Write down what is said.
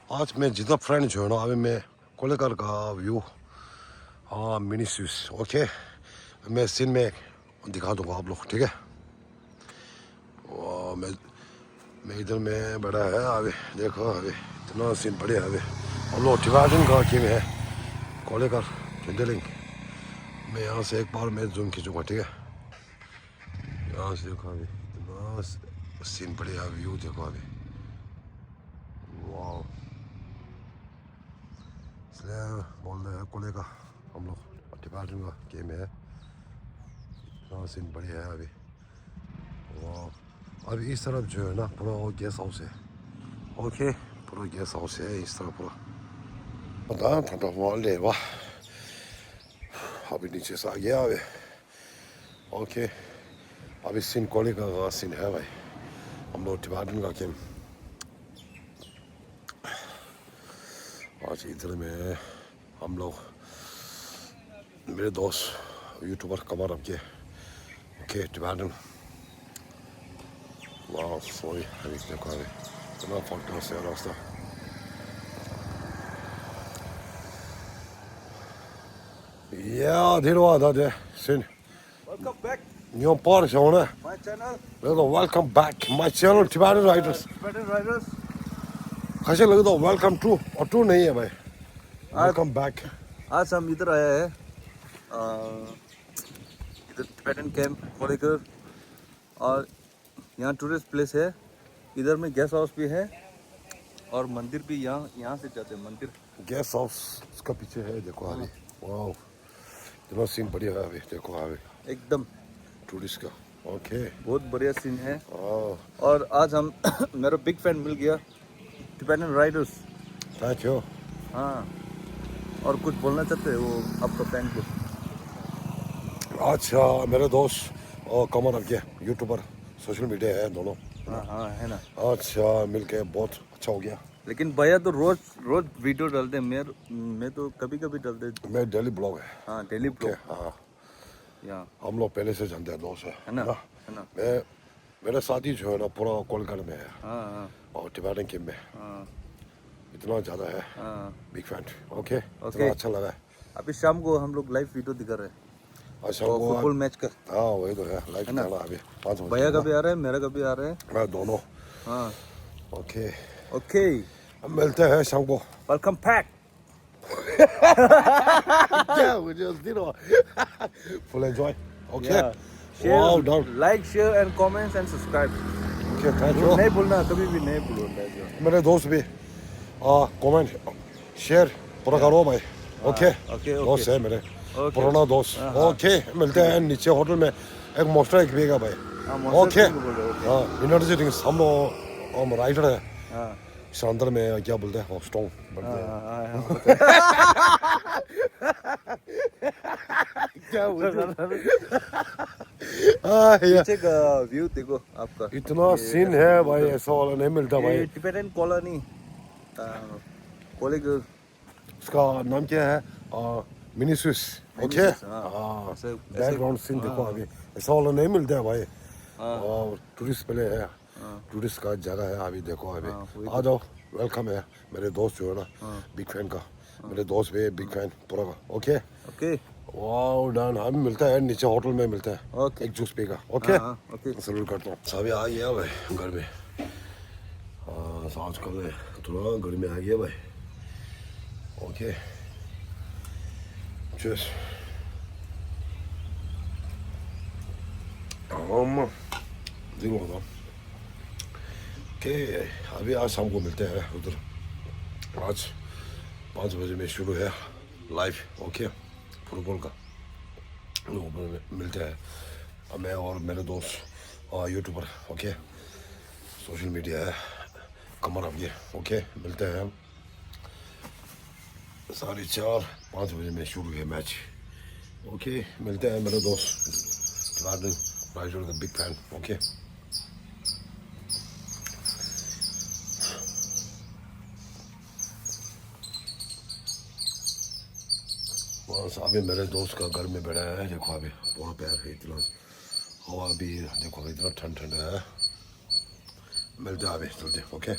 आज मैं जितना फ्रेंड जो है ना अभी मैं कोलेकर का व्यू हाँ मिनी स्विस ओके मैं सीन में दिखा दूंगा आप लोग ठीक है। वाह मैं इधर में बड़ा है अभी देखो अभी इतना सीन बढ़िया है अभी हम लोग टिबाटन का की में है कोलेकर किंडलिंग। मैं यहाँ से एक बार मैं जूम खींचूंगा ठीक है। यहाँ से देखो अभी इतना सीन बढ़िया व्यू देखो अभी वाह इसलिए बोल रहे हैं कोलेकर हम लोग टिबाटन का गेम है इतना सीन बढ़िया है अभी वाह। अभी इस तरफ जो है ना पूरा गेस्ट हाउस है ओके पूरा गेस्ट हाउस है इस तरफ पूरा पता ठंडा मॉल है वाह। अभी नीचे से आ गया अभी ओके अभी सीन कोलेकर का सीन है भाई हम लोग टिबाटन का गेम आज इधर में हम लोग मेरे दोस्त यूट्यूबर कमर अब के ओके टिबाटन वाह सॉरी अभी देखो अभी इतना फटना से रास्ता ja det var det synd. Welcome back You're part of it. my channel. Welcome back my channel Tibetan Riders. Tibetan Riders. कैसे लगे तो वेलकम टू और टू नहीं है भाई वेलकम बैक। आज हम इधर आया है इधर टिबेटन कैंप कोलेकर और यहाँ टूरिस्ट प्लेस है। इधर में गेस्ट हाउस भी है और मंदिर भी यहाँ से जाते हैं मंदिर। गेस्ट हाउस इसका पीछे है देखो अभी वाह इतना सीन बढ़िया है अभी देखो अभी एकदम टूरिस्ट का ओके बहुत बढ़िया सीन है। वाह और आज हम मेरा बिग फैन मिल गया टिबेटन राइडर्स। Thank you. हाँ और कुछ बोलना चाहते हैं वो आपका फैन को? अच्छा मेरे दोस्त और कमर अब के यूट्यूबर सोशल मीडिया है दोनों हाँ हाँ है ना। अच्छा मिलके बहुत अच्छा हो गया। लेकिन भैया तो रोज रोज वीडियो डालते हैं। मैं तो कभी कभी डालते। मैं डेली ब्लॉग है हाँ डेली ओके ब्लॉग हाँ यहाँ हम लोग पहले से जानते हैं दोस्त है ना है ना। मैं मेरा साथी जो है ना पूरा कोलकाता में है हाँ हाँ और टिबेटन के में हाँ इतना ज़्यादा है हाँ बिग फैन ओके ओके। इतना अच्छा लगा है। अभी शाम को हम लोग लाइव वीडियो दिखा रहे हैं अच्छा और वो फुटबॉल मैच का। हाँ वही तो है लाइव है ना? जाना अभी 5 बजे भैया का भी आ रहा है मेरा का भी आ रहा है। मैं दोनों हाँ ओके ओके हम मिलते हैं शाम को। Welcome back. क्या मुझे उस दिन full enjoy okay wow done like share and comments and subscribe. Okay thank you. नहीं भूलना कभी भी नहीं भूलना। मेरे दोस्त भी कमेंट शेयर पूरा करो भाई ओके ओके दोस्त है मेरे ओके पुराना दोस्त ओके मिलते हैं नीचे होटल में एक मोस्टर एक पिएगा भाई ओके हाँ एनर्जी ड्रिंक्स हम लोग राइडर है हाँ इस अंदर में क्या बोलते हैं स्ट्रॉन्ग क्या पीछे का व्यू देखो आपका। इतना सीन है भाई ऐसा वाला नहीं मिलता भाई। टिबेटन कॉलोनी कोलेकर उसका नाम क्या है मिनी स्विस ओके हाँ। बैकग्राउंड सीन देखो अभी ऐसा वाला नहीं मिलता है भाई और टूरिस्ट पहले है टूरिस्ट का जगह है अभी देखो अभी आ जाओ वेलकम है मेरे दोस्त जो है ना बिग फैन का मेरे दोस्त भी बिग फैन पूरा का ओके ओके वाओ डन हम मिलता है नीचे होटल में मिलता है ओके एक जूस पीगा ओके ओके सलूट करता हूँ सभी आ गया भाई घर में आज कल थोड़ा घर में आ गया भाई ओके cheers दिनों का ओके अभी आज शाम को मिलते हैं उधर आज 5 बजे में शुरू है लाइव ओके फुटबॉल का मिलते हैं मैं और मेरे दोस्त यूट्यूबर ओके सोशल मीडिया है कमर अब ये ओके मिलते हैं हम 4:30-5 बजे में शुरू है मैच ओके मिलते हैं मेरे दोस्त टिबेटन राइडर का बिग फैन ओके बस अभी मेरे दोस्त का घर में बैठा है देखो अभी वहाँ पे है इतना हवा भी देखो इतना ठंड है मिलते हैं अभी चलते ओके।